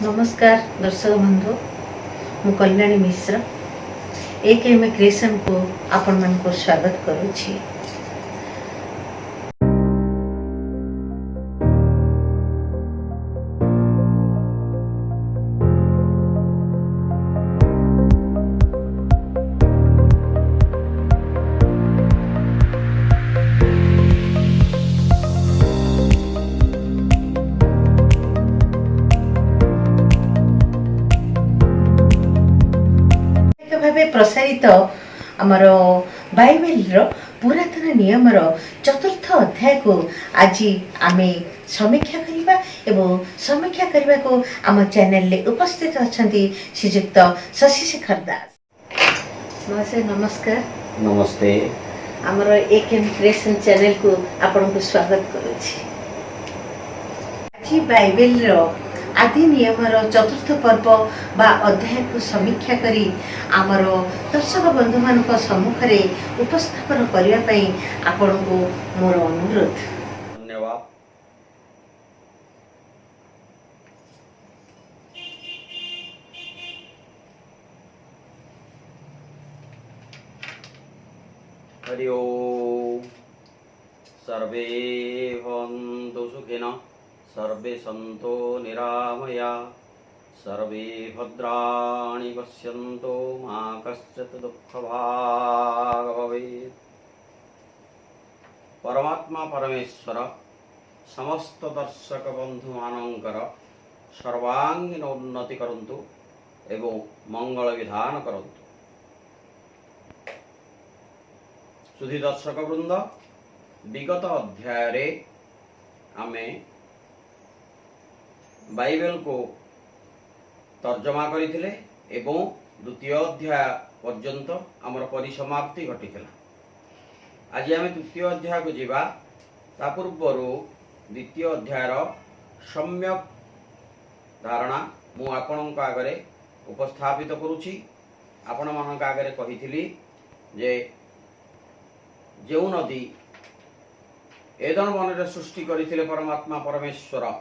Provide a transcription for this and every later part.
नमस्कार दर्शक बंधु मु कल्याणी मिश्र एकेएम क्रिएशन को आपण मन को स्वागत करुछि। भावे प्रसारित आमर बाइबल पुरातन नियम चतुर्थ अध्याय को आज आमे समीक्षा करिबा एवं समीक्षा करने को आम चैनल ले उपस्थित अछंती श्रीयुक्त शशि शेखर दास। महाशय नमस्कार। नमस्ते। आमर एकेएम क्रिएशन चैनल को आपन को स्वागत करुछि। आज बाइबल आदि नियमर चतुर्थ पर्व बा अध्याय को समीक्षा करी आमर दर्शक बंधु मान सम्मुख में उपस्थापन करने आपण को मोर अनुरोध। धन्यवाद। हरि ओम। सर्वे भवन्तु सुखिनः, सर्वे सन्तो निरामया, सर्वे भद्राणि पश्यन्तु मा कश्चित् दुःखभाग् भवेत्। परमात्मा परमेश्वर समस्त दर्शक बंधु मानकर सर्वांगीन उन्नति करंतु एवं मंगल विधान करंतु। सुधी दर्शक वृंद, विगत अध्याय रे आमे बाइबल को तर्जमा करिथिले एवं द्वितीय अध्याय पर्यंत आमर परिसमाप्ति घटिथिला। आज आम तृतीय अध्याय को जीवा ता पूर्वर द्वितीय अध्यायर सम्यक धारणा मु आपणक आगरे उपस्थापित करुछि। आपण मानक आगरे कहिथिली जे जो नदी एदन वन सृष्टि करथिले परमात्मा परमेश्वर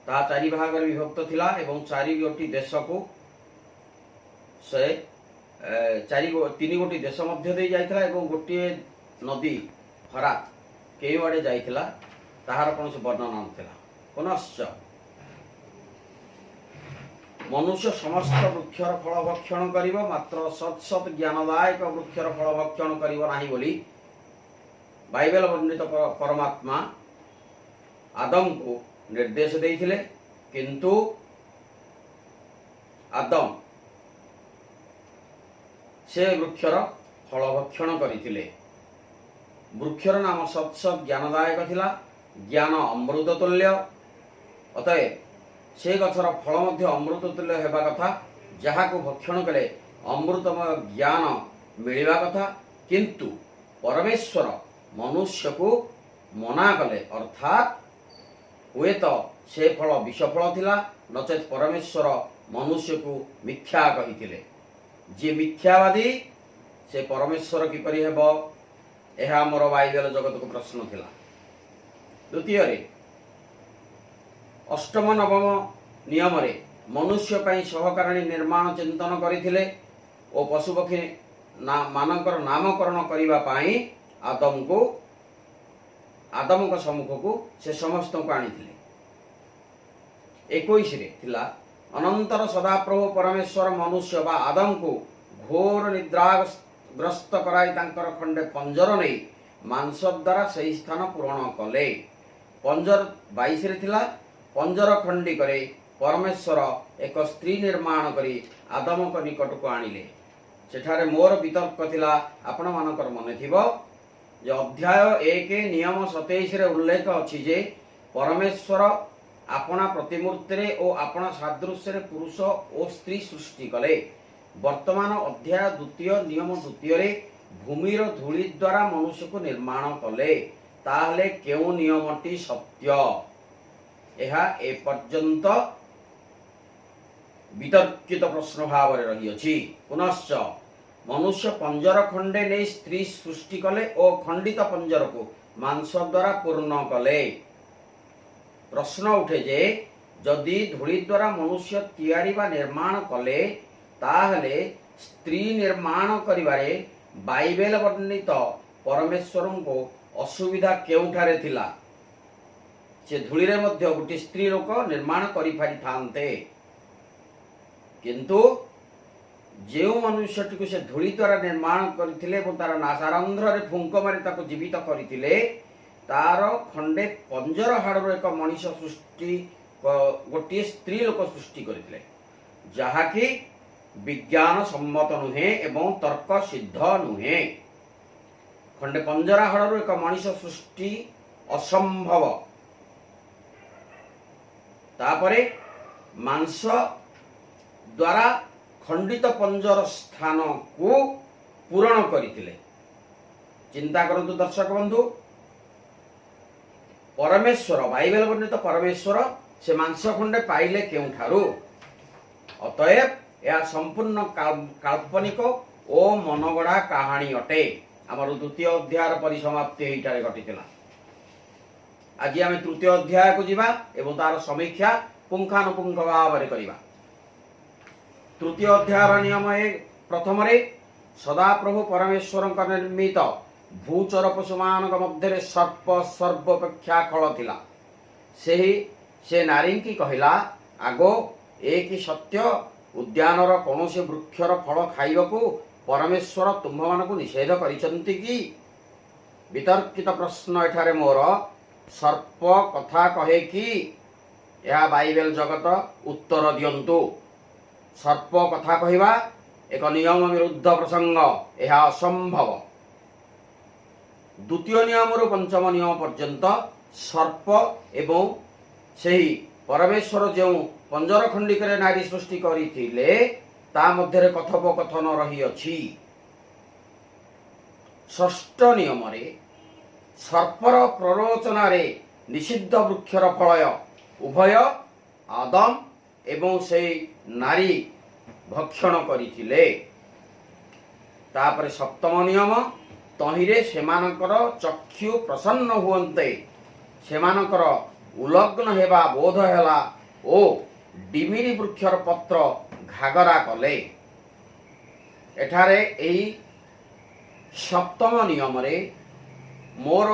ता चारि भाग विभक्त थिला एवं चारि गोटी देश को से तीन गोटी देश मध्य दे जाइथिला एवं गोटे नदी फरात केई आड़े जाइथिला ताहार कौन वर्णना नथिला। पुनश्च मनुष्य समस्त वृक्षर फल भक्षण करिवो, मात्र सत सत ज्ञानदायक वृक्षर फल भक्षण करिवो नाही बोली बाइबल वर्णित परमात्मा आदम को निर्देश देइथिले, किंतु आदम से वृक्षर फल भक्षण करिथिले। वृक्षर नाम सत सत ज्ञानदायक थिला, ज्ञान अमृत तुल्य, अतएव से गछर फल मध्य अमृत तुल्य हेबा कथा, जहा को भक्षण कले अमृतमय ज्ञान मिलिबा कथा। किंतु परमेश्वर मनुष्य को मना कले, अर्थात हुए तो से फल विषफल थिला, नचेत परमेश्वर मनुष्य को मिथ्या कहिथिले। जे मिथ्यावादी से परमेश्वर किपरि हेबो, यह आमर बाइबल जगत को प्रश्न थिला। द्वितीय रे अष्टम नवम नियम रे मनुष्य पई सहकारिणी निर्माण चिंतन करिथिले ओ पशुपक्षी मानकर नामकरण करिबा पई आदम को सम्मुख को से समस्त को आनिथिले। 21 रे थिला अनंतर सदाप्रभु परमेश्वर मनुष्य बा आदम को घोर निद्राग्रस्त कराई तांकर खंडे पंजर नहीं मांस द्वारा सही स्थान पूरण कले। पंजर 22 रे थिला पंजर खंडी करे परमेश्वर एक स्त्री निर्माण करी आदम को निकट को आनिले। सेठारे मोर वितर्क थिला, आपण मानकर मने थिबो जे अध्याय 1 नियम 27 रे उल्लेख अछि जे परमेश्वर अपना प्रतिमूर्ति रे ओ अपना सादृश्य रे पुरुष और स्त्री सृष्टि कले। वर्तमान अध्याय द्वितीय नियम द्वितीय रे भूमिर धूली द्वारा मनुष्य को निर्माण कले। ताहले केउ नियमटी सत्य, एहा ए पर्यंत वितर्कित प्रश्न भाव रे रही अछि। पुनश्च मनुष्य पंजर खंडे नहीं स्त्री सृष्टि कले और खंडित पंजर को मांस द्वारा पूर्ण कले। प्रश्न उठे जे जदि धूली द्वारा मनुष्य तैयारी बा निर्माण कले ताहले स्त्री निर्माण करिबारे बाइबेल वर्णित परमेश्वर को असुविधा केउठारे थिला। से धूली रे मध्य गोटे स्त्री लोक निर्माण करि पारि थांते, किंतु जो मनुष्यटी को से धूली द्वारा निर्माण करथिले और तार नासारंध्र रे फुंक मारी ताको जीवित करथिले, तार खंडे पंजर हाड़र एक मनीष सृष्टि गोटे स्त्री लोक सृष्टि करथिले, जहाँकि विज्ञान सम्मत नुहे एवं तर्क सिद्ध नुहे। खंडे पंजरा हाड़र एक मनीष सृष्टि असंभव। तापरे मांस द्वारा खंडित पंजर स्थान को पूरण करथिले। चिंता करंतु दर्शक बंधु, परमेश्वर बाइबल वर्णित परमेश्वर से मांस खंडे पाइले केउठारु? अतएव यह संपूर्ण काल्पनिक ओ मनगढ़ा कहानी अटे। आमर द्वितीय अध्याय परिसमाप्ति एठारे घटिथिला। आज आम तृतीय अध्याय को जीवा एवं तार समीक्षा पुंखानुपुंख भाव में करिबा। तृतीय अध्याय नियम प्रथम सदा प्रभु परमेश्वर निर्मित भूचर पशु मान मध्य सर्प सर्वपेक्षा खल थिला। से नारी की कहला, आगो एक सत्य उद्यानर कौनसी वृक्षर फल खाइबाकू परमेश्वर तुम्भ मानकू निषेध करिसंती कि? वितर्कित प्रश्न एठारे मोर। सर्प कथा कहे कि? यह बाइबेल जगत उत्तर दियंतु। सर्प कथा कहवा एक नियम विरुद्ध प्रसंग, यह असंभव। द्वितीय नियम रु पंचम नियम पर्यंत सर्प एवं सही परमेश्वर जो पंजर खंडिक नारी सृष्टि करथिले ता मध्य कथोपकथन रही अछि। षष्ठ नियम रे सर्पर प्ररोचना रे निषिद्ध वृक्षर फल उभय आदम एवं से नारी भक्षण करथिले। तापर सप्तम नियम तहिरे सेमानकर चक्षु प्रसन्न हुअन्ते, सेमानकर उलग्न हेबा बोध हेला ओ डिमिरी वृक्षर पत्र घागरा कले। एठारे एही सप्तम नियम रे मोर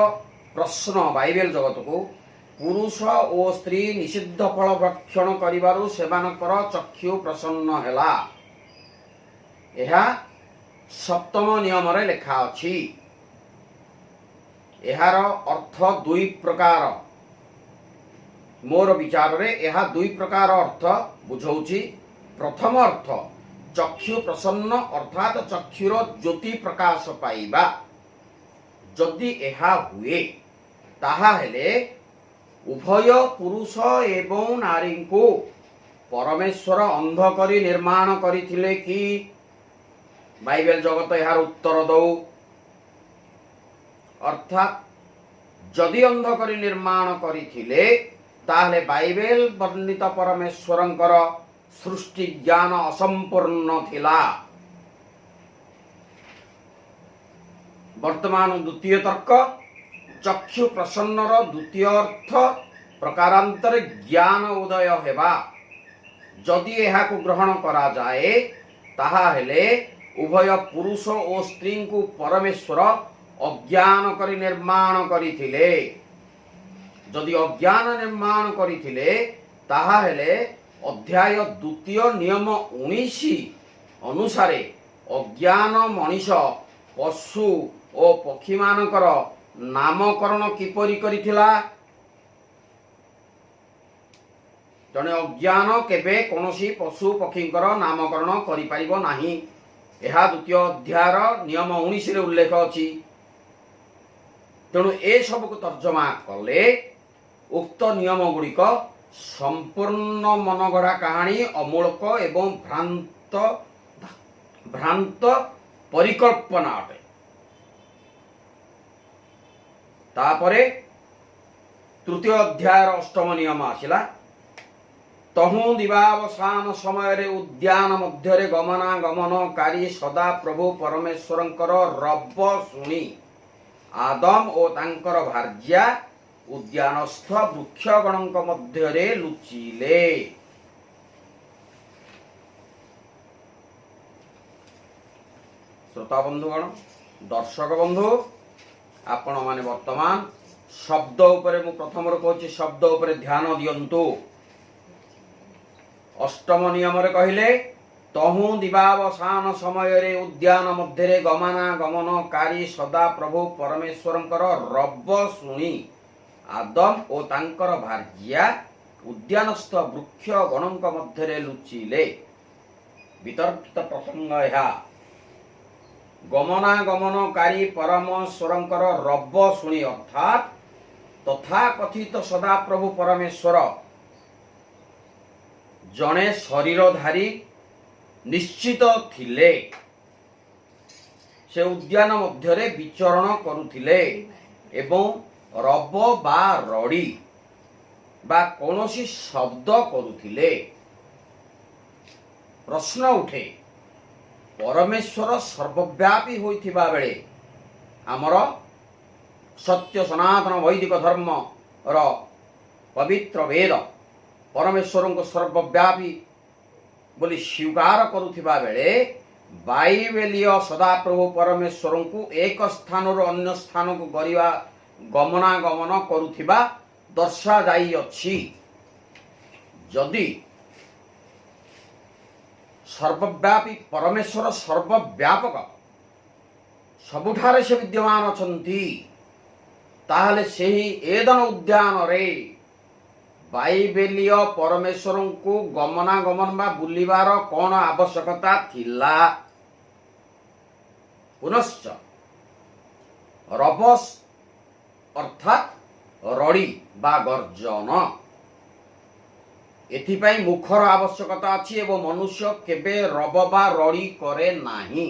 प्रश्न बाइबेल जगत को, पुरुष और स्त्री निषिद्ध फल भक्षण करिबारु सेमानकर चक्षु प्रसन्न हेला। एहा सप्तम नियम रे लेखा अछि। एहार अर्थ दुई प्रकार। मोर विचार रे यह दुई प्रकार अर्थ बुझौछि। प्रथम अर्थ चक्षु प्रसन्न अर्थात चक्षुर ज्योति प्रकाश पाइबा। जदि एहा हुए ताहा हेले उभय पुरुष एवं नारी को परमेश्वर अंध करी निर्माण करथिले कि? बाइबेल जगत यार उत्तर दौ। अर्थात जदि अंध करी निर्माण करथिले ताहले बाइबेल वर्णित परमेश्वरंकर सृष्टि ज्ञान असंपूर्ण थिला। वर्तमान द्वितीय तर्क चक्षु प्रसन्नर द्वितीय अर्थ प्रकारांतर ज्ञान उदय हेबा। जदि एहा को ग्रहण करा जाए ताहा हेले उभय पुरुष और स्त्री को परमेश्वर अज्ञान करी निर्माण करिथिले। जदि अज्ञान निर्माण करिथिले ताहा हेले अध्याय द्वितीय नियम 19 अनुसारे अज्ञान मनीष पशु और पक्षी मानकर नामकरण किपरि करिथिला? जने अज्ञान केबे कोनोसी पशु पक्षींकर नामकरण करि परिबो नाही। एहा द्वितीय अध्यायर नियम 19 रे उल्लेख अछि। तेणु ए सब को तर्जमा कले उक्त नियम गुड़िक संपूर्ण मनगढ़ा कहानी अमूलक एवं भ्रांत परिकल्पना अटे। तापरे तृतीय अध्याय अष्टम नियम आसिला। तहु दिवावसान समय उद्यान मध्य गमनागमनकारी सदा प्रभु परमेश्वरंकर रब शुणी आदम और तांकर भार्या ଉଦ୍ୟାନସ୍ଥ ବୃକ୍ଷଗଣଙ୍କ ମଧ୍ୟରେ ଲୁଚିଲେ। ଶ୍ରୋତା ବନ୍ଧୁଗଣ, ଦର୍ଶକ ବନ୍ଧୁ, ଆପଣ ମାନେ ବର୍ତ୍ତମାନ ଶବ୍ଦ ଉପରେ, ମୁଁ ପ୍ରଥମରୁ କହୁଛି, ଶବ୍ଦ ଉପରେ ଧ୍ୟାନ ଦିଅନ୍ତୁ। ଅଷ୍ଟମ ନିୟମରେ କହିଲେ, ତହୁଁ ଦିବାବସାନ ସମୟରେ ଉଦ୍ୟାନ ମଧ୍ୟରେ ଗମନାଗମନକାରୀ ସଦାପ୍ରଭୁ ପରମେଶ୍ୱରଙ୍କର ରବ ଶୁଣି ଆଦମ ଓ ତାଙ୍କର ଭାର୍ଯ୍ୟା ଉଦ୍ୟାନସ୍ଥ ବୃକ୍ଷ ଗଣଙ୍କ ମଧ୍ୟରେ ଲୁଚିଲେ। ବିତର୍କିତ ପ୍ରସଙ୍ଗ ଏହା। ଗମନାଗମନକାରୀ ପରମେଶ୍ୱରଙ୍କର ରବ ଶୁଣି ଅର୍ଥାତ୍ ତଥାକଥିତ ସଦାପ୍ରଭୁ ପରମେଶ୍ୱର ଜଣେ ଶରୀରଧାରୀ ନିଶ୍ଚିତ ଥିଲେ। ସେ ଉଦ୍ୟାନ ମଧ୍ୟରେ ବିଚରଣ କରୁଥିଲେ ଏବଂ ରବ ବା ରଡ଼ି ବା କୌଣସି ଶବ୍ଦ କରୁଥିଲେ। ପ୍ରଶ୍ନ ଉଠେ, ପରମେଶ୍ୱର ସର୍ବବ୍ୟାପୀ ହୋଇଥିବା ବେଳେ ଆମର ସତ୍ୟ ସନାତନ ବୈଦିକ ଧର୍ମର ପବିତ୍ର ବେଦ ପରମେଶ୍ୱରଙ୍କୁ ସର୍ବବ୍ୟାପୀ ବୋଲି ସ୍ୱୀକାର କରୁଥିବା ବେଳେ ବାଇବେଲୀୟ ସଦାପ୍ରଭୁ ପରମେଶ୍ୱରଙ୍କୁ ଏକ ସ୍ଥାନରୁ ଅନ୍ୟ ସ୍ଥାନକୁ ଗମନାଗମନ କରୁଥିବା ଦର୍ଶାଯାଇଅଛି। ଯଦି ସର୍ବବ୍ୟାପୀ ପରମେଶ୍ୱର ସର୍ବବ୍ୟାପକ, ସବୁଠାରେ ସେ ବିଦ୍ୟମାନ ଅଛନ୍ତି, ତାହେଲେ ସେହି ଏଦନ ଉଦ୍ୟାନରେ ବାଇବେଲୀୟ ପରମେଶ୍ୱରଙ୍କୁ ଗମନାଗମନ ବା ବୁଲିବାର କ'ଣ ଆବଶ୍ୟକତା ଥିଲା? ପୁନଶ୍ଚ ରବସ୍ ଅର୍ଥାତ୍ ରଡ଼ି ବା ଗର୍ଜନ, ଏଥିପାଇଁ ମୁଖର ଆବଶ୍ୟକତା ଅଛି ଏବଂ ମନୁଷ୍ୟ କେବେ ରବ ବା ରଡ଼ି କରେ ନାହିଁ।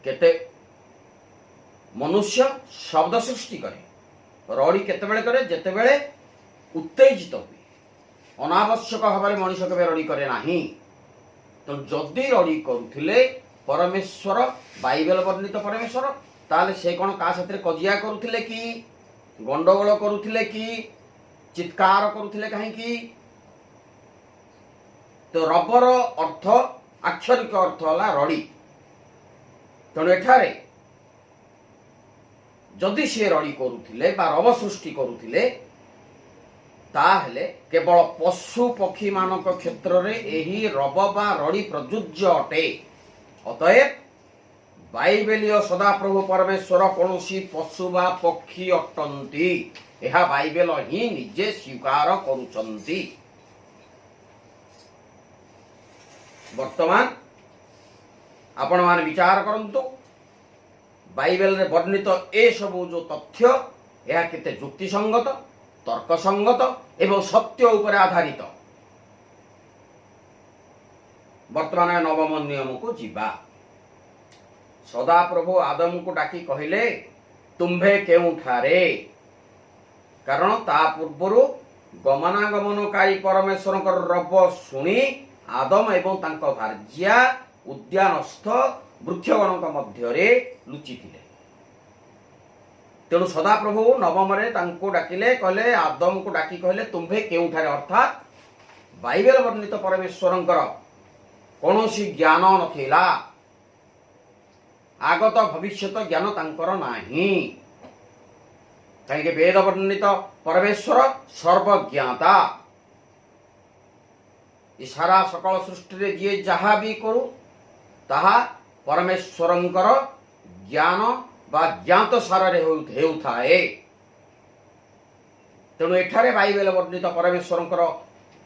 କେତେ ମନୁଷ୍ୟ ଶବ୍ଦ ସୃଷ୍ଟି କରେ, ରଡ଼ି କେତେବେଳେ କରେ? ଯେତେବେଳେ ଉତ୍ତେଜିତ ହୁଏ। ଅନାବଶ୍ୟକ ଭାବରେ ମଣିଷ କେବେ ରଡ଼ି କରେ ନାହିଁ। ତେଣୁ ଯଦି ରଡ଼ି କରୁଥିଲେ ପରମେଶ୍ୱର, ବାଇବେଲ ବର୍ଣ୍ଣିତ ପରମେଶ୍ୱର, ତାହେଲେ ସେ କ'ଣ କାହା ସାଥିରେ କଜିଆ କରୁଥିଲେ କି? ଗଣ୍ଡଗୋଳ କରୁଥିଲେ କି? ଚିତ୍କାର କରୁଥିଲେ କାହିଁକି? ତ ରବର ଅର୍ଥ, ଆକ୍ଷରିକ ଅର୍ଥ ହେଲା ରଡ଼ି। ତେଣୁ ଏଠାରେ ଯଦି ସିଏ ରଡ଼ି କରୁଥିଲେ ବା ରବ ସୃଷ୍ଟି କରୁଥିଲେ, ତାହେଲେ କେବଳ ପଶୁ ପକ୍ଷୀମାନଙ୍କ କ୍ଷେତ୍ରରେ ଏହି ରବ ବା ରଡ଼ି ପ୍ରଯୁଜ୍ୟ ଅଟେ। ଅତଏବ ବାଇବେଲୀୟ ସଦାପ୍ରଭୁ ପରମେଶ୍ୱର କୌଣସି ପଶୁ ବା ପକ୍ଷୀ ଅଟନ୍ତି, ଏହା ବାଇବେଲ ହିଁ ନିଜେ ସ୍ୱୀକାର କରୁଛନ୍ତି। ବର୍ତ୍ତମାନ ଆପଣମାନେ ବିଚାର କରନ୍ତୁ, ବାଇବେଲରେ ବର୍ଣ୍ଣିତ ଏସବୁ ଯେଉଁ ତଥ୍ୟ, ଏହା କେତେ ଯୁକ୍ତିସଙ୍ଗତ, ତର୍କସଙ୍ଗତ ଏବଂ ସତ୍ୟ ଉପରେ ଆଧାରିତ। ବର୍ତ୍ତମାନ ନବମ ନିୟମକୁ ଯିବା। ସଦାପ୍ରଭୁ ଆଦମକୁ ଡାକି କହିଲେ, ତୁମ୍ଭେ କେଉଁଠାରେ? କାରଣ ତା ପୂର୍ବରୁ ଗମନାଗମନକାରୀ ପରମେଶ୍ୱରଙ୍କର ରବ ଶୁଣି ଆଦମ ଏବଂ ତାଙ୍କ ଭାର୍ଯ୍ୟା ଉଦ୍ୟାନସ୍ଥ ବୃକ୍ଷଗଣଙ୍କ ମଧ୍ୟରେ ଲୁଚିଥିଲେ। ତେଣୁ ସଦାପ୍ରଭୁ ନବମରେ ତାଙ୍କୁ ଡାକିଲେ, କହିଲେ, ଆଦମକୁ ଡାକି କହିଲେ, ତୁମ୍ଭେ କେଉଁଠାରେ? ଅର୍ଥାତ୍ ବାଇବେଲ ବର୍ଣ୍ଣିତ ପରମେଶ୍ୱରଙ୍କର କୌଣସି ଜ୍ଞାନ ନଥିଲା, ଆଗତ ଭବିଷ୍ୟତ ଜ୍ଞାନ ତାଙ୍କର ନାହିଁ। କାହିଁକି? ବେଦ ବର୍ଣ୍ଣିତ ପରମେଶ୍ୱର ସର୍ବଜ୍ଞାତା। ଏ ସାରା ସକଳ ସୃଷ୍ଟିରେ ଯିଏ ଯାହା ବି କରୁ ତାହା ପରମେଶ୍ୱରଙ୍କର ଜ୍ଞାନ ବା ଜ୍ଞାତ ସାରରେ ହେଉଥାଏ। ତେଣୁ ଏଠାରେ ବାଇବେଲ ବର୍ଣ୍ଣିତ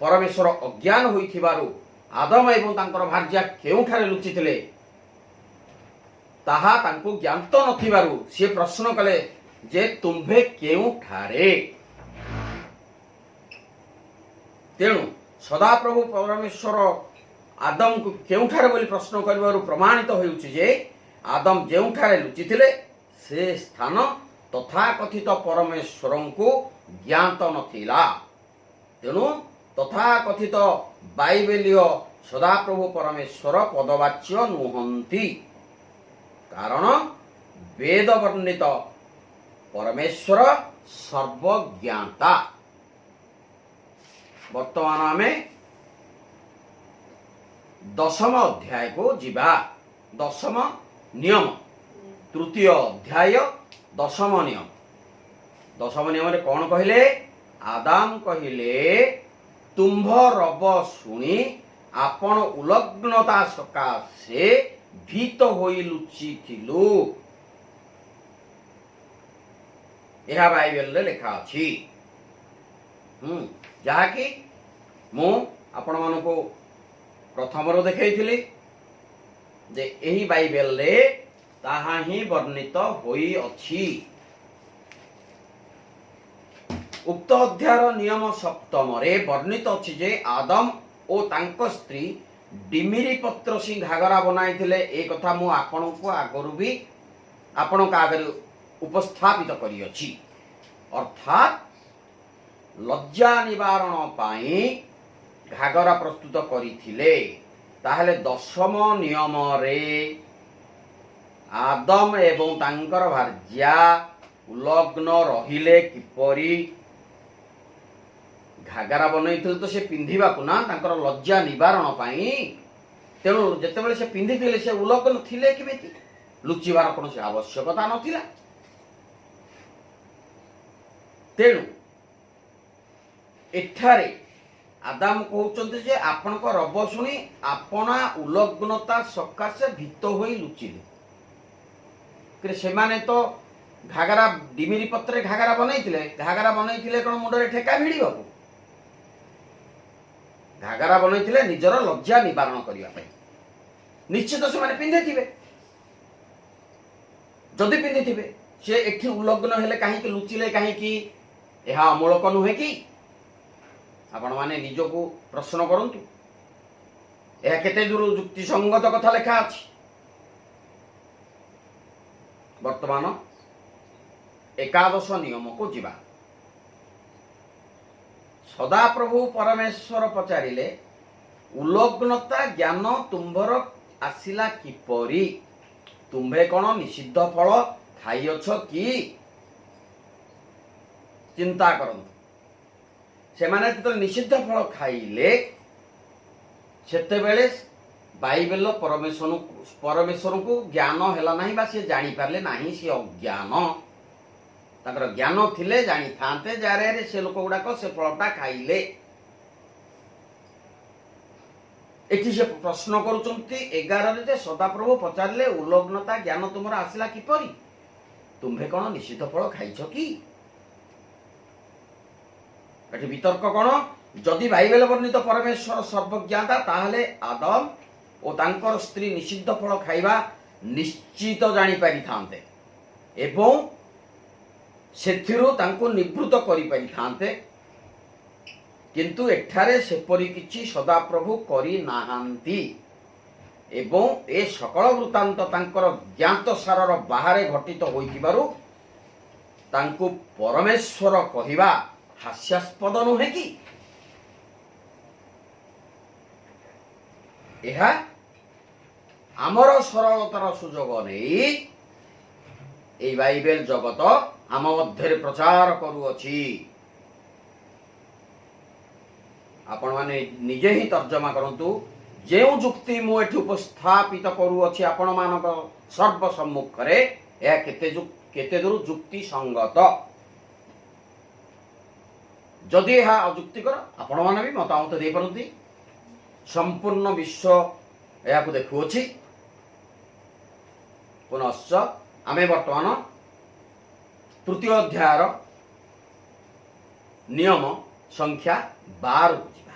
ପରମେଶ୍ୱର ଅଜ୍ଞାନ ହୋଇଥିବାରୁ ଆଦମ ଏବଂ ତାଙ୍କର ଭାର୍ଯ୍ୟା କେଉଁଠାରେ ଲୁଚିଥିଲେ ତାହା ତାଙ୍କୁ ଜ୍ଞାତ ନଥିବାରୁ ସିଏ ପ୍ରଶ୍ନ କଲେ ଯେ ତୁମ୍ଭେ କେଉଁଠାରେ? ତେଣୁ ସଦାପ୍ରଭୁ ପରମେଶ୍ୱର ଆଦମକୁ କେଉଁଠାରେ ବୋଲି ପ୍ରଶ୍ନ କରିବାରୁ ପ୍ରମାଣିତ ହେଉଛି ଯେ ଆଦମ ଯେଉଁଠାରେ ଲୁଚିଥିଲେ ସେ ସ୍ଥାନ ତଥାକଥିତ ପରମେଶ୍ୱରଙ୍କୁ ଜ୍ଞାତ ନଥିଲା। ତେଣୁ ତଥାକଥିତ ବାଇବେଲୀୟ ସଦାପ୍ରଭୁ ପରମେଶ୍ୱର ପଦବାଚ୍ୟ ନୁହନ୍ତି। କାରଣ ବେଦ ବର୍ଣ୍ଣିତ परमेश्वर सर्वज्ञाता। वर्तमान आमे 10म अध्याय को जीवा। 10म नियम, तृतीय अध्याय 10म नियम। 10म नियम रे कौन कहले? आदाम कहले तुम्भ रब शुणी आपण उलग्नता सकाशे भीत होई लुचि थिलु। यह बाइबल रे लिखा अछि। जहा कि मु आपण मानको प्रथम रो देखैथिली जे एही बाइबल रे ताहा ही वर्णित होई अछि। उक्त अध्यायर नियम 7 रे वर्णित अछि जे आदम ओ तांको स्त्री डिमिरी पत्र सी घागरा बनाइथिले। ए कथा मु आपनको आगरु भी आपनका आगे उपस्थापित करी अछि। अर्थात लज्जा निवारण पाई घागरा प्रस्तुत करिथिले। ताहले 10म नियम रे आदम एवं तांकर भार्या उलग्न रहिले किपरि? घागरा बनैथिले तो से पिंधिबा को ना तांकर लज्जा निवारण पाई। तेणु जेतेबेले से पिंधिथिले से उलग्न थिले किबेति? लुचिबार कोनोसी आवश्यकता नथिला। तेणु एठारे आदाम कहउचंते जे आपनक रब शुणी आपना उलग्नता सकाशे भीत होई लुचिले। कि से माने तो घागरा डिमिरी पत्रे घागरा बनैथिले कोन मुंडरे ठेका भिड़िबाकू? घागरा बनैथिले निजर लज्जा निवारण करिया पई। निश्चित से माने पिंधिथिबे। जदि पिंधिथिबे से एठी उलग्न हेले काहे कि लुचिले काहे कि? एहा अमूलक नुहे कि? आपण माने निजको प्रश्न करंतु। एहा केते दूर युक्ति संगत कथा लेखा अछि। वर्तमान 11 नियम को जीवा। सदा प्रभु परमेश्वर पचारिले उलग्नता ज्ञान तुम्भर आसिला किपरि? तुम्भे कोन निषिद्ध फल खाइअछ कि? चिंता करंतु। से माने तो निषिद्ध फल खाइले सेते बेले बाइबल परमेश्वर को ज्ञान हैला नहीं बा से जानी पारले नहीं। से अज्ञान ताकर ज्ञान थिले जानी थांते जारे रे से लोक गुडा को से फलटा खाइले। एठी से प्रश्न करूचंती 11 रे जे सदाप्रभु पचारले उलग्नता ज्ञान तुमरा आसिला किपरि? तुम्भे कोन निषिद्ध फल खाइछ कि? एठी वितर्क कोन? जदि बाइबल वर्णित परमेश्वर सर्वज्ञाता ताहले आदम ओ तांकर स्त्री निषिद्ध फल खाइबा निश्चित जानी पारि थांते एवं सेथिरु तांको निवृत्त करि पारि थांते। किंतु एठारे सेपरि किछि सदाप्रभु करि नाहांती एवं ए सकल वृत्तांत तांकर ज्ञात सारर बाहरे घटित होइथिबारु तांको परमेश्वर कहिबा हास्यास्पद नुहे कि? एहा आमर सरलतार सुजोग नहीं ए बाइबल जगत आम मध्य प्रचार करुअछि। आपण माने निजे ही तर्जमा करंतु। जेउ जुक्ति मु एठी उपस्थापित करुअछि आपण मानक सर्व सम्मुख रे एहा केते दूर जुक्ति संगत? जदि एहा अजुक्तिकर आपण माने भी मतामत दे परंती। संपूर्ण विश्व या देखुअछि। पुनश्च आमे वर्तमान तृतीय अध्यायर नियम संख्या 12 को जीवा।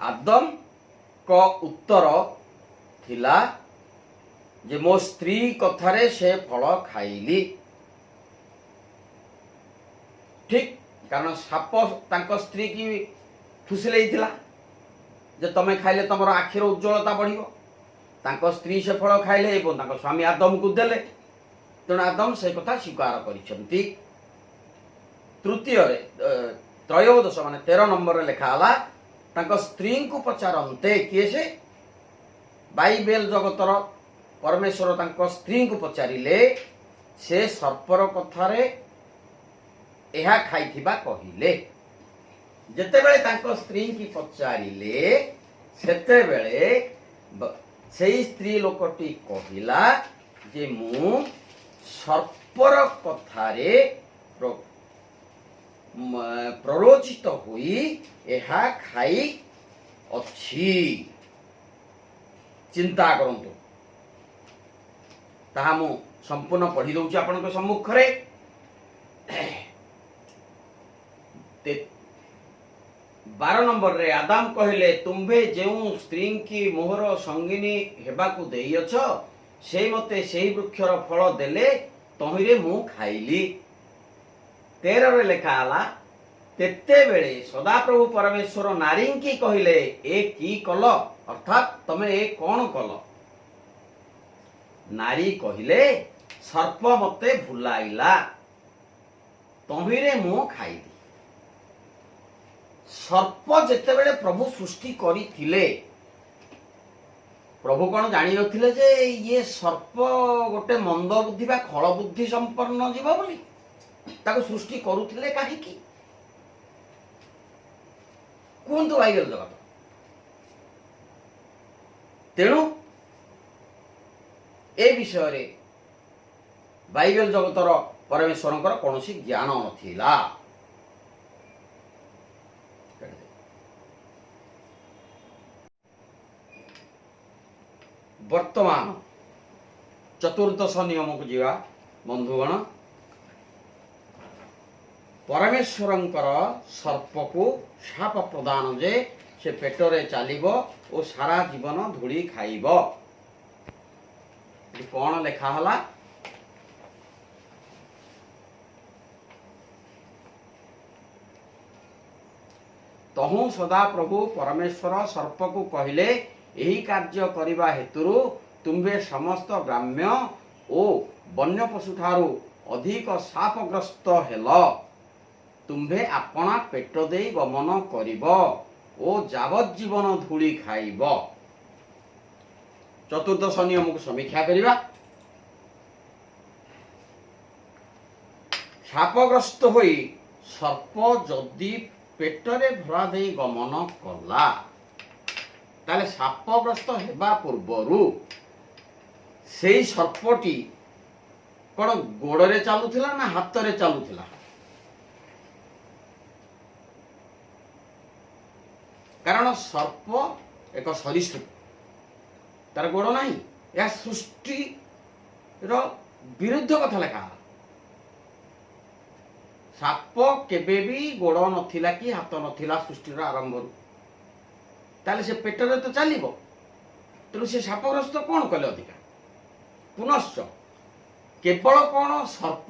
आदम को उत्तर थिला जे मो स्त्री कथारे से फल खाइली। ठीक, कारण साप तांको स्त्री की फुसिले जे तमे खाइले तमर आखिर उज्ज्वलता बढ़िबो। तांको स्त्री से फल खाइले एवं तांको स्वामी आदम को देले। तेणु आदम से कथा स्वीकार करिसंती। तृतीय रे त्रयोदश माने 13 नंबर रे लिखा हला तांको स्त्री को पचारंते किए से बाइबल जगतर परमेश्वर तांको स्त्री को पचारिले से सर्पर कथारे ଏହା ଖାଇଥିବା କହିଲେ। ଯେତେବେଳେ ତାଙ୍କ ସ୍ତ୍ରୀ କି ପଚାରିଲେ ସେତେବେଳେ ସେଇ ସ୍ତ୍ରୀ ଲୋକଟି କହିଲା ଯେ ମୁଁ ସର୍ପର କଥାରେ ପ୍ରରୋଚିତ ହୋଇ ଏହା ଖାଇ ଅଛି। ଚିନ୍ତା କରନ୍ତୁ, ତାହା ମୁଁ ସମ୍ପୂର୍ଣ୍ଣ ପଢି ଦଉଛି ଆପଣଙ୍କ ସମ୍ମୁଖରେ। 12 ନମ୍ବରରେ ଆଦାମ କହିଲେ, ତୁମ୍ଭେ ଯେଉଁ ସ୍ତ୍ରୀ କି ମୋହର ସଙ୍ଗିନୀ ହେବାକୁ ଦେଇଅଛ ସେ ମତେ ସେହି ବୃକ୍ଷର ଫଳ ଦେଲେ, ତହିଁରେ ମୁଁ ଖାଇଲି। 13ରେ ଲେଖା ହେଲା, ତେତେବେଳେ ସଦାପ୍ରଭୁ ପରମେଶ୍ୱର ନାରୀଙ୍କି କହିଲେ, ଏ କି କଲ? ଅର୍ଥାତ୍ ତମେ ଏ କଣ କଲ? ନାରୀ କହିଲେ, ସର୍ପ ମତେ ଭୁଲାଇଲା, ତହିଁରେ ମୁଁ ଖାଇଲି। ସର୍ପ ଯେତେବେଳେ ପ୍ରଭୁ ସୃଷ୍ଟି କରିଥିଲେ, ପ୍ରଭୁ କଣ ଜାଣିନଥିଲେ ଯେ ଇଏ ସର୍ପ ଗୋଟେ ମନ୍ଦ ବୁଦ୍ଧି ବା ଖଳ ବୁଦ୍ଧି ସମ୍ପନ୍ନ ଜୀବ ବୋଲି? ତାକୁ ସୃଷ୍ଟି କରୁଥିଲେ କାହିଁକି? କୁହନ୍ତୁ ବାଇବେଲ ଜଗତ। ତେଣୁ ଏ ବିଷୟରେ ବାଇବେଲ ଜଗତର ପରମେଶ୍ୱରଙ୍କର କୌଣସି ଜ୍ଞାନ ନଥିଲା। ବର୍ତ୍ତମାନ ଚତୁର୍ଦ୍ଦଶ ନିୟମକୁ ଯିବା। ବନ୍ଧୁଗଣ, ପରମେଶ୍ୱରଙ୍କର ସର୍ପକୁ ଶାପ ପ୍ରଦାନ ଯେ ସେ ପେଟରେ ଚାଲିବ ଓ ସାରା ଜୀବନ ଧୂଳି ଖାଇବ। କଣ ଲେଖା ହେଲା? ତହୁଁ ସଦା ପ୍ରଭୁ ପରମେଶ୍ୱର ସର୍ପକୁ କହିଲେ, ଏହି କାର୍ଯ୍ୟ କରିବା ହେତୁରୁ ତୁମ୍ଭେ ସମସ୍ତ ଗ୍ରାମ୍ୟ ଓ ବନ୍ୟ ପଶୁଠାରୁ ଅଧିକ ଶାପଗ୍ରସ୍ତ ହେଲ। ତୁମ୍ଭେ ଆପଣା ପେଟ ଦେଇ ଗମନ କରିବ ଓ ଯାବଜ୍ଜୀବନ ଧୂଳି ଖାଇବ। ଚତୁର୍ଦ୍ଦଶ ନିୟମକୁ ସମୀକ୍ଷା କରିବା। ଶାପଗ୍ରସ୍ତ ହୋଇ ସର୍ପ ଯଦି ପେଟରେ ଭରା ଦେଇ ଗମନ କଲା, ତାହେଲେ ଶାପଗ୍ରସ୍ତ ହେବା ପୂର୍ବରୁ ସେଇ ସର୍ପଟି କଣ ଗୋଡରେ ଚାଲୁଥିଲା ନା ହାତରେ ଚାଲୁଥିଲା? କାରଣ ସର୍ପ ଏକ ସରୀସୃପ, ତାର ଗୋଡ ନାହିଁ। ଏହା ସୃଷ୍ଟିର ବିରୁଦ୍ଧ କଥା ଲେଖା। ସାପ କେବେ ବି ଗୋଡ ନଥିଲା କି ହାତ ନଥିଲା ସୃଷ୍ଟିର ଆରମ୍ଭରୁ, ତାହେଲେ ସେ ପେଟରେ ତ ଚାଲିବ। ତେଣୁ ସେ ଶାପଗ୍ରସ୍ତ କଣ କଲେ ଅଧିକା? ପୁନଶ୍ଚ କେବଳ କଣ ସର୍ପ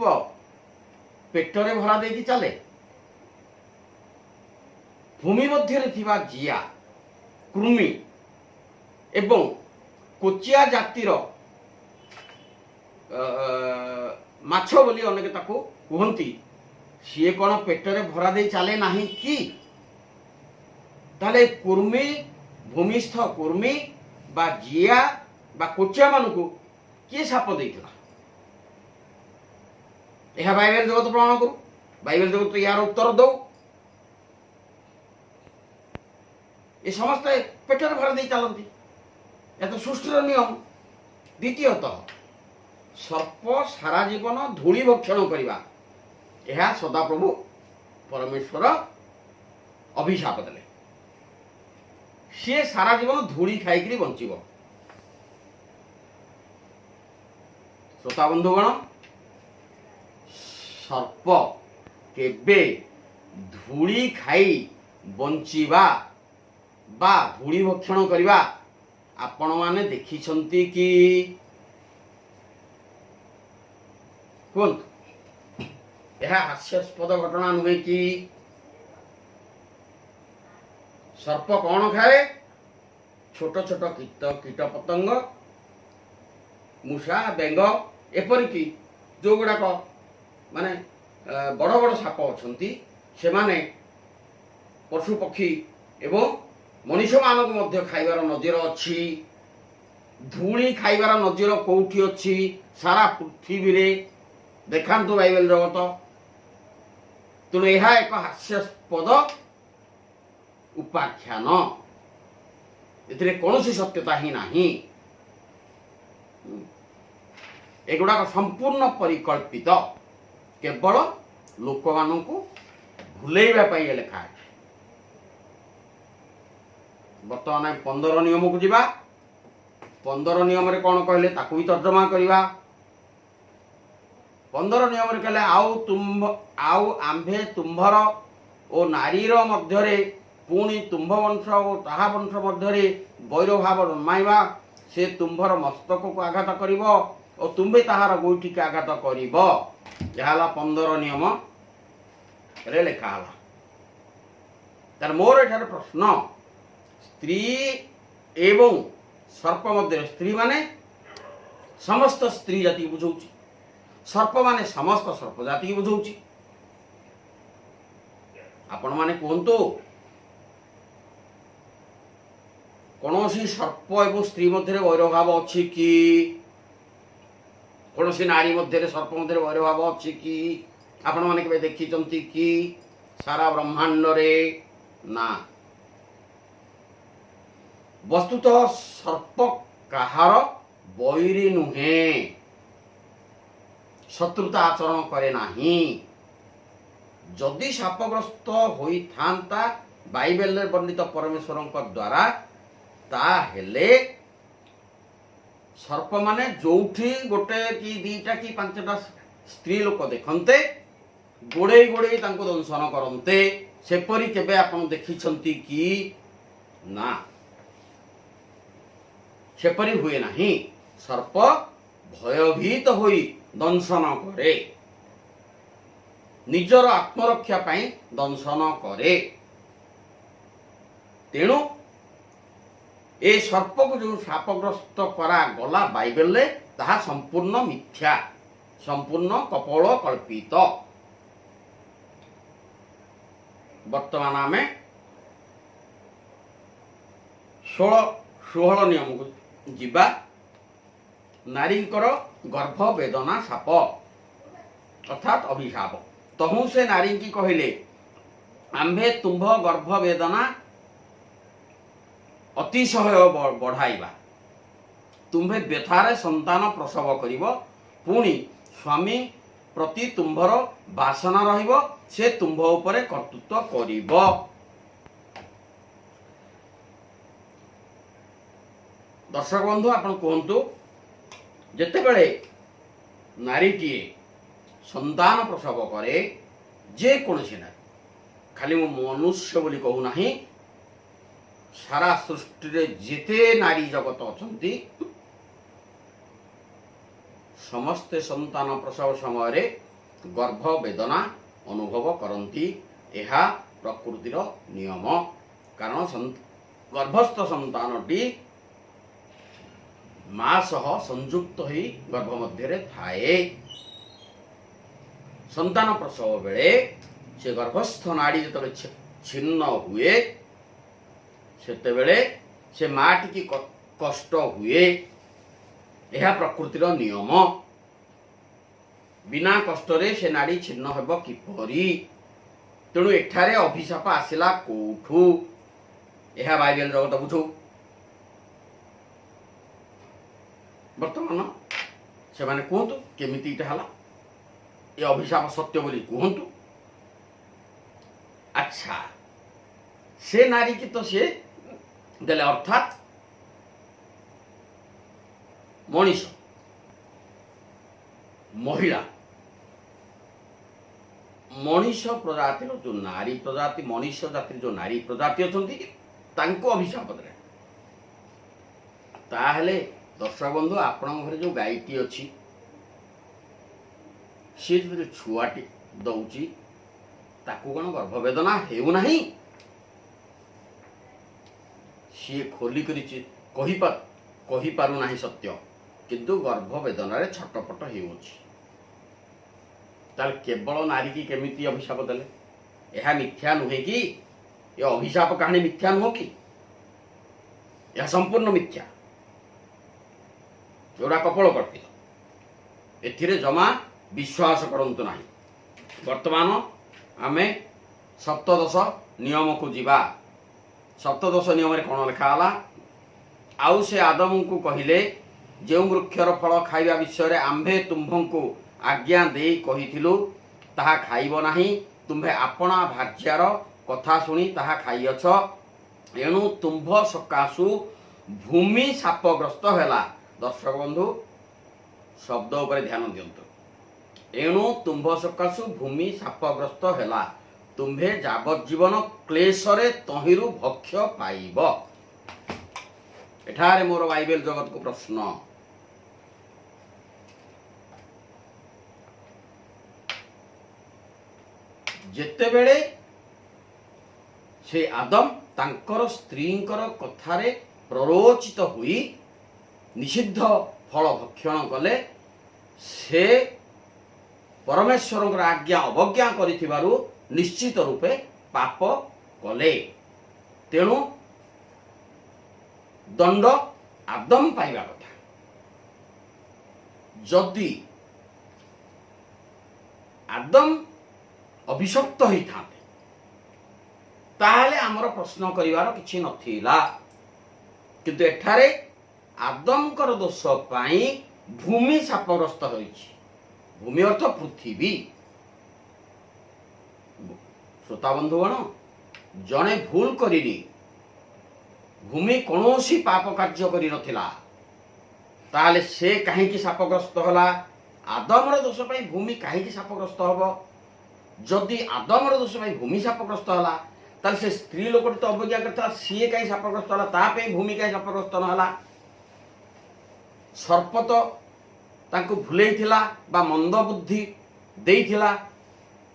ପେଟରେ ଭରା ଦେଇକି ଚାଲେ? ଭୂମି ମଧ୍ୟରେ ଥିବା ଜିଆ, କୃମି ଏବଂ କୋଚିଆ ଜାତିର ମାଛ ବୋଲି ଅନେକ ତାକୁ କୁହନ୍ତି, ସିଏ କଣ ପେଟରେ ଭରା ଦେଇ ଚାଲେ ନାହିଁ କି? ତାହେଲେ କୁର୍ମି, ଭୂମିସ୍ଥ କୁର୍ମି ବା ଜିଆ ବା କୋଚିଆ ମାନଙ୍କୁ କିଏ ସାପ ଦେଇଥିଲା? ଏହା ବାଇବେଲ ଜଗତ ପ୍ରମାଣ କରୁ। ବାଇବେଲ ଜଗତ ଏହାର ଉତ୍ତର ଦଉ। ଏ ସମସ୍ତେ ପେଟରେ ଭରା ଦେଇ ଚାଲନ୍ତି, ଏହା ତ ସୃଷ୍ଟିର ନିୟମ। ଦ୍ୱିତୀୟତଃ, ସର୍ପ ସାରା ଜୀବନ ଧୂଳି ଭକ୍ଷଣ କରିବା, ଏହା ସଦାପ୍ରଭୁ ପରମେଶ୍ୱର ଅଭିଶାପ ଦେଲେ। ସିଏ ସାରା ଜୀବନ ଧୂଳି ଖାଇକିରି ବଞ୍ଚିବ। ଶ୍ରୋତା ବନ୍ଧୁଗଣ, ସର୍ପ କେବେ ଧୂଳି ଖାଇ ବଞ୍ଚିବା ବା ଧୂଳି ଭକ୍ଷଣ କରିବା ଆପଣମାନେ ଦେଖିଛନ୍ତି କି? କୁହନ୍ତୁ। ଏହା ହାସ୍ୟାସ୍ପଦ ଘଟଣା ନୁହେଁ କି? ସର୍ପ କଣ ଖାଏ? ଛୋଟ ଛୋଟ କୀଟ ପତଙ୍ଗ, ମୂଷା, ବେଙ୍ଗ, ଏପରିକି ଯୋଉଗୁଡାକ ମାନେ ବଡ଼ ବଡ଼ ସାପ ଅଛନ୍ତି, ସେମାନେ ପଶୁ ପକ୍ଷୀ ଏବଂ ମଣିଷମାନଙ୍କୁ ମଧ୍ୟ ଖାଇବାର ନଜିର ଅଛି। ଧୂଳି ଖାଇବାର ନଜିର କୋଉଠି ଅଛି ସାରା ପୃଥିବୀରେ? ଦେଖାନ୍ତୁ ବାଇବେଲ ଜଗତ। ତେଣୁ ଏହା ଏକ ହାସ୍ୟାସ୍ପଦ ଉପାଖ୍ୟାନ, ଏଥିରେ କୌଣସି ସତ୍ୟତା ହିଁ ନାହିଁ। ଏଗୁଡ଼ାକ ସମ୍ପୂର୍ଣ୍ଣ ପରିକଳ୍ପିତ, କେବଳ ଲୋକମାନଙ୍କୁ ଭୁଲେଇବା ପାଇଁ ଲେଖା ଅଛି। ବର୍ତ୍ତମାନ 15 ନିୟମକୁ ଯିବା। 15 ନିୟମରେ କ'ଣ କହିଲେ ତାକୁ ବି ତର୍ଜମା କରିବା। 15 ନିୟମରେ କହିଲେ ଆଉ ଆମ୍ଭେ ତୁମ୍ଭର ଓ ନାରୀର ମଧ୍ୟରେ ପୁଣି ତୁମ୍ଭ ବଂଶ ଓ ତାହା ବଂଶ ମଧ୍ୟରେ ବୈରଭାବ ଜନ୍ମାଇବା। ସେ ତୁମ୍ଭର ମସ୍ତକକୁ ଆଘାତ କରିବ ଓ ତୁମ୍ଭେ ତାହାର ଗୋଇଠିକି ଆଘାତ କରିବ। ଏହା ହେଲା 15 ନିୟମରେ ଲେଖା ହେଲା। ତାର ମୋର ଏଠାରେ ପ୍ରଶ୍ନ, ସ୍ତ୍ରୀ ଏବଂ ସର୍ପ ମଧ୍ୟରେ, ସ୍ତ୍ରୀ ମାନେ ସମସ୍ତ ସ୍ତ୍ରୀ ଜାତିକୁ ବୁଝଉଛି, ସର୍ପ ମାନେ ସମସ୍ତ ସର୍ପ ଜାତିକୁ ବୁଝଉଛି। ଆପଣ ମାନେ କୁହନ୍ତୁ, କୌଣସି ସର୍ପ ଏବଂ ସ୍ତ୍ରୀ ମଧ୍ୟରେ ବୈରଭାବ ଅଛି କି? କୌଣସି ନାରୀ ମଧ୍ୟରେ ସର୍ପ ମଧ୍ୟରେ ବୈରଭାବ ଅଛି କି? ଆପଣ ମାନେ କେବେ ଦେଖିଛନ୍ତି କି ସାରା ବ୍ରହ୍ମାଣ୍ଡରେ? ନା। ବସ୍ତୁତଃ ସର୍ପ କାହାର ବୈରୀ ନୁହେଁ, ଶତ୍ରୁତା ଆଚରଣ କରେ ନାହିଁ। ଯଦି ଶାପଗ୍ରସ୍ତ ହୋଇଥାନ୍ତା ବାଇବେଲରେ ବର୍ଣ୍ଣିତ ପରମେଶ୍ୱରଙ୍କ ଦ୍ୱାରା, ତାହେଲେ ସର୍ପମାନେ ଯୋଉଠି ଗୋଟେ କି ଦିଟା କି 5ଟା ସ୍ତ୍ରୀ ଲୋକ ଦେଖନ୍ତେ, ଗୋଡ଼େଇ ଗୋଡ଼େଇ ତାଙ୍କୁ ଦଂଶନ କରନ୍ତେ। ସେପରି କେବେ ଆପଣ ଦେଖିଛନ୍ତି କି? ନା, ସେପରି ହୁଏ ନାହିଁ। ସର୍ପ ଭୟଭୀତ ହୋଇ ଦଂଶନ କରେ, ନିଜର ଆତ୍ମରକ୍ଷା ପାଇଁ ଦଂଶନ କରେ। ତେଣୁ ଏ ସର୍ପକୁ ଯେଉଁ ଶାପଗ୍ରସ୍ତ କରାଗଲା ବାଇବେଲରେ, ତାହା ସମ୍ପୂର୍ଣ୍ଣ ମିଥ୍ୟା, ସମ୍ପୂର୍ଣ୍ଣ କପୋଳ କଳ୍ପିତ। ବର୍ତ୍ତମାନ ଆମେ 16 ନିୟମକୁ ଯିବା। ନାରୀଙ୍କର ଗର୍ଭ ବେଦନା ଶାପ ଅର୍ଥାତ୍ ଅଭିଶାପ। ତହୁଁ ସେ ନାରୀଙ୍କି କହିଲେ, ଆମ୍ଭେ ତୁମ୍ଭ ଗର୍ଭ ବେଦନା ଅତିଶୟ ବଢ଼ାଇବା। ତୁମ୍ଭେ ବ୍ୟଥାରେ ସନ୍ତାନ ପ୍ରସବ କରିବ, ପୁଣି ସ୍ୱାମୀ ପ୍ରତି ତୁମ୍ଭର ବାସନା ରହିବ, ସେ ତୁମ୍ଭ ଉପରେ କର୍ତ୍ତୃତ୍ୱ କରିବ। ଦର୍ଶକ ବନ୍ଧୁ, ଆପଣ କୁହନ୍ତୁ, ଯେତେବେଳେ ନାରୀଟିଏ ସନ୍ତାନ ପ୍ରସବ କରେ, ଯେକୌଣସି ନାରୀ, ଖାଲି ମୁଁ ମନୁଷ୍ୟ ବୋଲି କହୁନାହିଁ, ସାରା ସୃଷ୍ଟିରେ ଯେତେ ନାରୀ ଜଗତ ଅଛନ୍ତି, ସମସ୍ତେ ସନ୍ତାନ ପ୍ରସବ ସମୟରେ ଗର୍ଭ ବେଦନା ଅନୁଭବ କରନ୍ତି। ଏହା ପ୍ରକୃତିର ନିୟମ। କାରଣ ଗର୍ଭସ୍ଥ ସନ୍ତାନଟି ମା ସହ ସଂଯୁକ୍ତ ହୋଇ ଗର୍ଭ ମଧ୍ୟରେ ଥାଏ। ସନ୍ତାନ ପ୍ରସବ ବେଳେ ସେ ଗର୍ଭସ୍ଥ ନାଡ଼ି ଯେତେବେଳେ ଛିନ୍ନ ହୁଏ, ସେତେବେଳେ ସେ ମାଟିକି କଷ୍ଟ ହୁଏ। ଏହା ପ୍ରକୃତିର ନିୟମ। ବିନା କଷ୍ଟରେ ସେ ନାଡ଼ି ଛିନ୍ନ ହେବ କିପରି? ତେଣୁ ଏଠାରେ ଅଭିଶାପ ଆସିଲା କୋଉଠୁ? ଏହା ବାଇବେଲ ଜଗତ ବୁଝୁ। ବର୍ତ୍ତମାନ ସେମାନେ କୁହନ୍ତୁ, କେମିତି ଏଇଟା ହେଲା? ଏ ଅଭିଶାପ ସତ୍ୟ ବୋଲି କୁହନ୍ତୁ। ଆଚ୍ଛା, ସେ ନାରୀକି ତ ସେ ଦେଲେ, ଅର୍ଥାତ୍ ମଣିଷ, ମହିଳା, ମଣିଷ ପ୍ରଜାତିର ଯେଉଁ ନାରୀ ପ୍ରଜାତି, ମଣିଷ ଜାତିର ଯେଉଁ ନାରୀ ପ୍ରଜାତି ଅଛନ୍ତି, ତାଙ୍କୁ ଅଭିଶାପ ଦେଲେ। ତାହେଲେ ଦର୍ଶକ ବନ୍ଧୁ, ଆପଣଙ୍କ ଘରେ ଯେଉଁ ଗାଈଟି ଅଛି, ସିଏ ଯେତେବେଳେ ଛୁଆଟି ଦଉଛି, ତାକୁ କ'ଣ ଗର୍ଭବେଦନା ହେଉନାହିଁ? ସିଏ ଖୋଲିକରି କହିପାରୁନାହିଁ ସତ୍ୟ, କିନ୍ତୁ ଗର୍ଭବେଦନାରେ ଛଟପଟ ହେଉଅଛି। ତାହେଲେ କେବଳ ନାରୀକି କେମିତି ଅଭିଶାପ ଦେଲେ? ଏହା ମିଥ୍ୟା ନୁହେଁ କି? ଏ ଅଭିଶାପ କାହାଣୀ ମିଥ୍ୟା ନୁହଁ କି? ଏହା ସମ୍ପୂର୍ଣ୍ଣ ମିଥ୍ୟା, ଯୋଉଟା କପୋଳ କଳ୍ପିତ। ଏଥିରେ ଜମା विश्वास करंतु नाही। वर्तमान आमे सप्तदश नियम को जीवा। सप्तदश नियम रे कोन लिखा हला? आउ से आदम को कहिले जे वृक्षर फल खाइबा विषय रे आम्भे तुम्भंकु आज्ञा देई कहिथिलु ताहा खाइबो नाही। तुम्भे आपणा भार्यार कथा शुणी ताहा खाइअछ। एणु तुम्भ सकाशु भूमि शापग्रस्त हैला। दर्शक बंधु शब्द उपर ध्यान दियंतु। एणु तुम्भ सकाशु भूमि शापग्रस्त हैला। तुम्भे जावज्जीवन क्लेशरे तहिरु भक्ष्य पाइब। एठारे मोर बाइबल जगत को प्रश्न, जेते बेले से आदम तांकर स्त्रींकर कथारे प्ररोचित हुई निषिद्ध फल भक्षण कले, से परमेश्वर आज्ञा अवज्ञा करिथिबारु निश्चित रूपे पाप कले। तेणु दंड आदम पाइबा कथा। जदि आदम अभिशप्त होई थाते ताहले आमर प्रश्न करिवार किछि नथिला। किंतु एठारे आदमकर दोष पाई भूमि शापग्रस्त होइछि। भूमि अर्थ पृथ्वी। श्रोता बंधुगण, जणे भूल करिनी, भूमि कौनसी पाप कार्य करि नथिला, ताहले से काहेकि शापग्रस्त होला? आदमर दोष पाई भूमि काहेकि शापग्रस्त हबो? जदि आदमर दोष पाई भूमि शापग्रस्त होला, ताहले से स्त्री लोक तो अवज्ञा करता, सीए काहे शापग्रस्त होला? ता पे भूमि काहे शापग्रस्त न होला? सर्प तो तांको भुलेइथिला बा मंद बुद्धि देइथिला,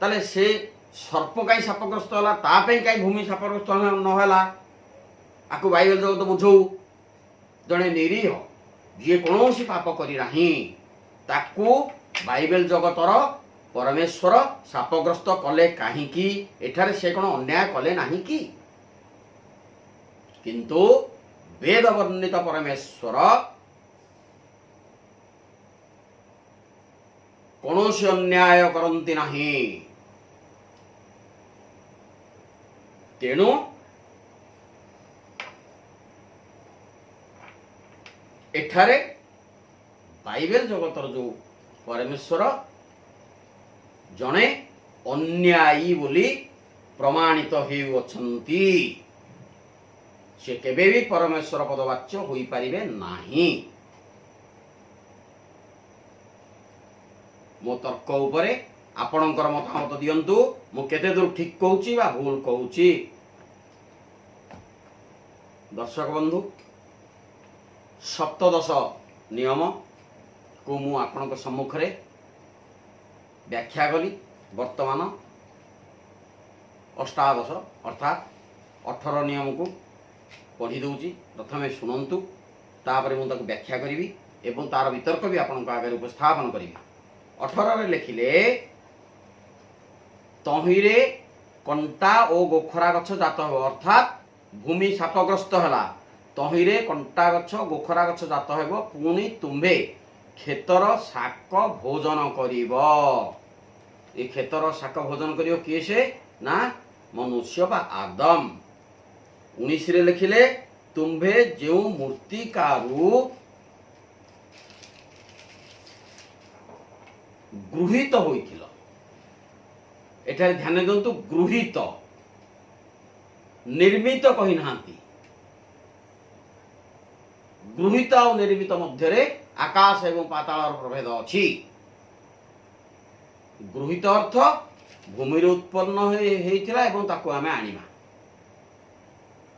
ताहले से सर्प काहे शापग्रस्त होला? ता पे काहे भूमि शापग्रस्त न होला? आकु बाइबल जगत बुझौ। जणे निरीह जे कौनसी पाप करि नाही ताकू बाइबल जगतर परमेश्वर शापग्रस्त कले काहीकि? एठारे से कोन अन्याय कले नाही कि? किंतु वेद वर्णित परमेश्वर कौनसी अन्याय करंती नाही। तेणु एठारे बाइबल जगतर जो परमेश्वर जणे अन्यायी बोली प्रमाणित होउछंती, से केबे भी परमेश्वर पदवाच्य होई परिबे नाही। मो तर्क उपरे आपणकर मतामत दियंतु। मु केते दूर ठीक कहूची बा भूल कहूची? दर्शक बंधु, सप्तदश नियम को मु आपणक सम्मुख रे व्याख्या कली। वर्तमान अष्टादश अर्थात 18 नियम को पढ़ी दउची। प्रथमे सुनंतु, तापर मु ताको व्याख्या करिवि एवं तार वितर्क भी आपणक आगे उपस्थापन करिवि। 18 रे लिखिले, तहिरे कंटा ओ गोखरा गछ जात हो। अर्थात भूमि शापग्रस्त हला, तहिरे कंटा गछ गोखरा गछ जात हेबो। पुणी तुम्भे खेतर शाक भोजन करिब। ए खेतर शाक भोजन करियो किए से ना? मनुष्य बा आदम। 19 रे लिखिले, तुम्भे जेउ मूर्तिकारु गृहीत होइथिल। एठारे ध्यान दियंतु, गृहीत, निर्मित कहि नांती। गृहीत और निर्मित मध्यरे आकाश एवं पाताल प्रभेद अछि। गृहीत अर्थ भूमि उत्पन्न होइथिला एवं ताको आमे आनिबा।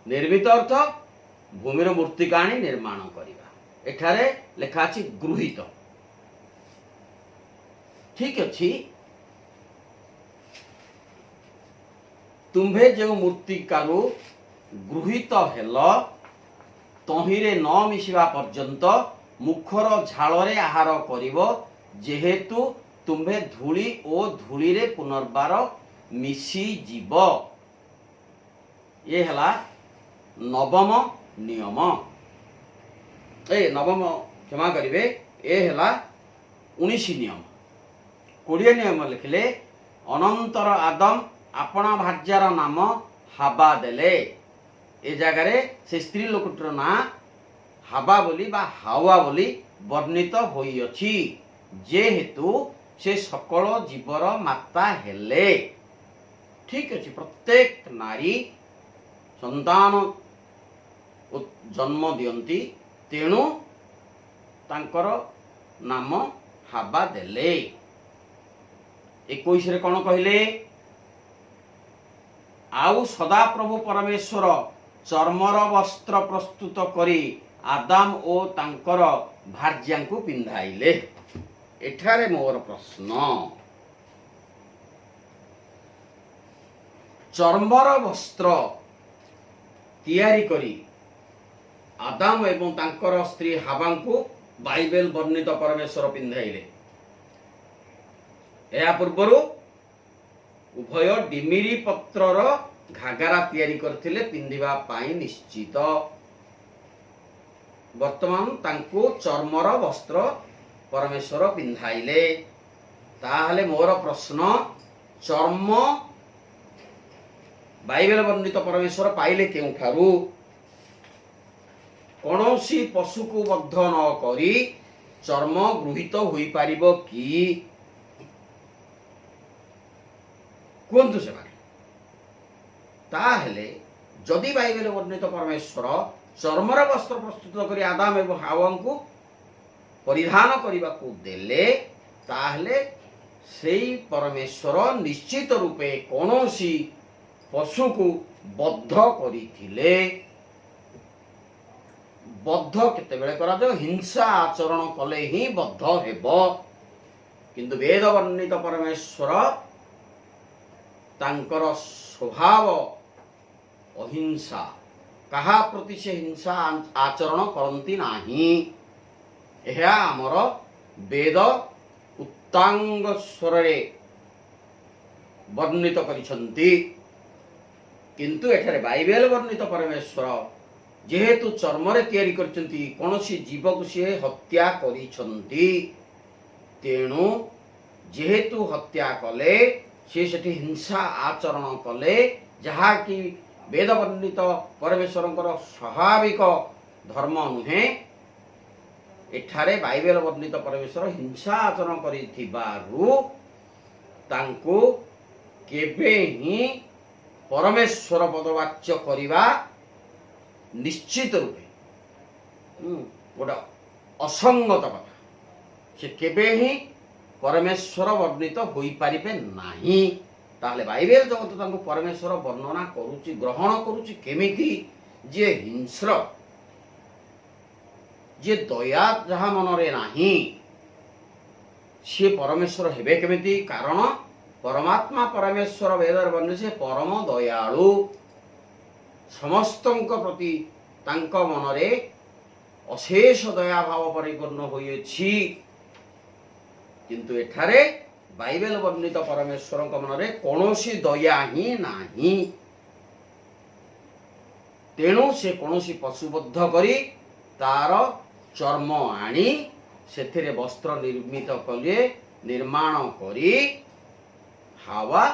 निर्मित अर्थ भूमिर मूर्तिका आनी निर्माण करिबा। एठारे लेखा अछि गृहीत। ठीक अछि। तुम्भे जो मूर्तिकारु गृहीत हेल, तहिरे न मिशिबा पर्यंत मुखर झालरे आहार करिब, जेहेतु तुम्भे धूली ओ धूली रे पुनर्बार मिसी जीव। ये हला नवम नियम। नवम क्षमा करिवे, ए हला 19 नियम। 20 नियम लिखिले अनंतर आदम अपना भार्यार नाम हाबा देले। ए जगार से स्त्री लोकटर ना हाबा बोली बा हावा बोली वर्णित होइअछि जेहेतु से सकल जीवर माता हेले। ठीक अच्छे प्रत्येक नारी संतान जन्म दियंती तेणु तांकर नाम हाबा देले। 21 रे कौन कहले आउ सदा प्रभु परमेश्वर चर्मर वस्त्र प्रस्तुत करी आदाम ओ तांकर भार्या को पिंधाइले। एठारे मोर प्रश्न चर्मर वस्त्र तैयारी करी आदाम एवं तांकर स्त्री हावा को बाइबल वर्णित परमेश्वर पिंधाइले। या पूर्व उभय डिमिरी पत्रर घागरा तैयारी करथिले पिंधिबा पाई निश्चित। वर्तमान तांको चर्मर वस्त्र परमेश्वर पिंधाइले। ताहले मोर प्रश्न चर्म बाइबल वर्णित परमेश्वर पाइले केउठारु? कौनसी पशु को बद्ध न करी चर्म गृहीत होई पारिबो कि? कुंतु से ताहले जदि बाइबल वर्णित परमेश्वर चर्मर वस्त्र प्रस्तुत करी आदाम एवं हावा को परिधान करने को देले ताहले सेई परमेश्वर निश्चित रूपे कौनसी पशु को बद्ध करिथिले। बद्ध केतेबेले करा जाय हिंसा आचरण कले ही बद्ध हेबो। किंतु वेद वर्णित परमेश्वर तांकर स्वभाव अहिंसा कहा प्रति से हिंसा आचरण करती नाही। यह आमर वेद उत्तांग स्वर वर्णित करिसंती। किंतु एठारे बाइबल वर्णित परमेश्वर जेहेतु चर्मरे तैयारी करचंती कौनसी जीव को सी हत्या करिसंती तेणु जेहेतु हत्या कले से सेठी हिंसा आचरण कले जहा कि वेद वर्णित परमेश्वर स्वाभाविक धर्म नुहे। एठारे बाइबल वर्णित परमेश्वर हिंसा आचरण करिथिबारु तांको केबे ही परमेश्वर पदवाच्य करिबा निश्चित रूपे गोटा असंगत कथा। से केबे ही परमेश्वर वर्णित होई पारिबे नाही। ताहले बाइबल जगत तांको परमेश्वर वर्णना करूची ग्रहण करूची केमिति जे हिंस्र जे दया जहा मनरे नाही से परमेश्वर हेबे केमिति? कारण परमात्मा परमेश्वर वेदर वर्णित से परम दयालु समस्तंक प्रति तांक मनरे अशेष दया भाव परिपूर्ण होइछि। किंतु एठारे बाइबल वर्णित परमेश्वर मनरे कौनसी दया ही नाही। तेणु से कौनसी पशुबद्ध करी तार चर्म आनी सेथिरे वस्त्र निर्मित कले निर्माण करी हावा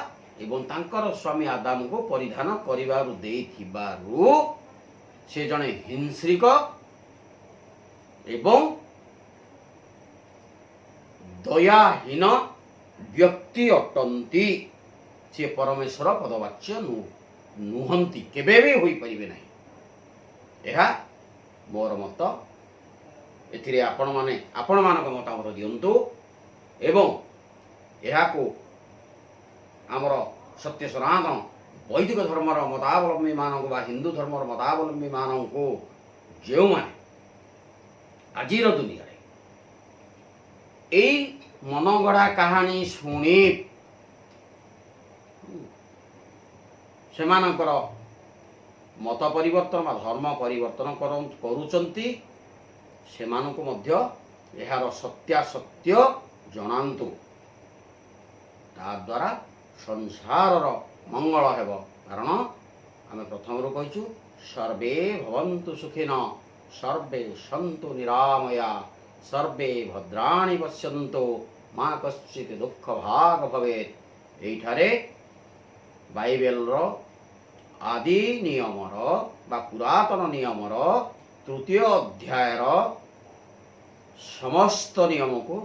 एवं तांकर स्वामी आदाम को परिधान करिबारु देइथिबारु से जने हिंस्रिक एवं दयाहीन व्यक्ति अटंती। से परमेश्वर पदवाच्य नुहंती केबे भी होई परिबे नाही। एहा मोर मत। एथिरे आपण मानक मतामत दियंतु एवं एहा को आमर सत्य सनातन वैदिक धर्मर मतावलंबी मानक बा हिंदू धर्मर मतावलंबी मानक को जो माने आजिर दुनिया एई मनगढ़ा कहानी शुणी सेमानकर मत परिवर्तन बा धर्म परिवर्तन करुचंती सेमानकु मध्य एहार सत्यासत्य जनांतु। ता द्वारा संसारर मंगल हेब। कारण आमे प्रथम कहिचु सर्वे भवन्तु सुखिन सर्वे सन्तु निरामया सर्वे भद्राणि पश्यन्तु मा कश्चित् दुःख भाग भवेत्। एठारे बाइबेल रो आदि नियमर बा पुरातन नियमर तृतीय अध्यायर समस्त नियम को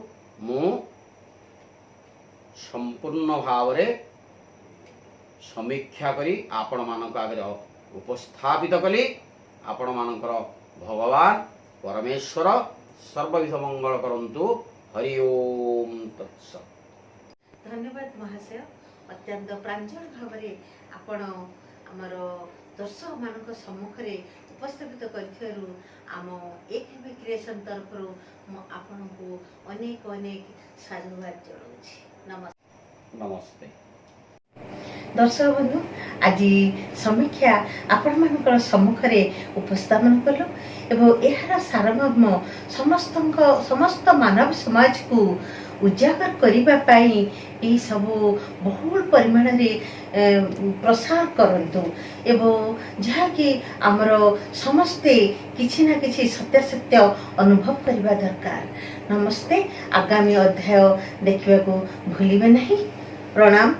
मु संपूर्ण भाव रे समीक्षा करी आपण मानक आगे उपस्थापित कली। आपण मानकर भगवान परमेश्वर सर्वविध मंगल करंतु। हरि ओम तत्सत्। धन्यवाद महाशय, अत्यंत प्रांजल भाव में आपण आमर दर्शक मान सम्मुखें उपस्थापित करिथिबारु आम एकेबी क्रिएशन तरफ आपण को अनेक अनेक साधुवाद जणाउछि। नमस्ते। नमस्ते। दर्शक बंधु, आज समीक्षा आपण मानकर सम्मुखें उपस्थापन कलु एवं यार सारमर्म समस्त मानव समाज को उजागर करिबा पाई ई सब बहुल परिमाण रे प्रसार करंतु एवं जहाँ कि आमर समस्ते किछि ना किछि सत्य सत्य अनुभव करबा दरकार। नमस्ते। आगामी अध्याय देखिबा को भूलिबे नहीं। प्रणाम।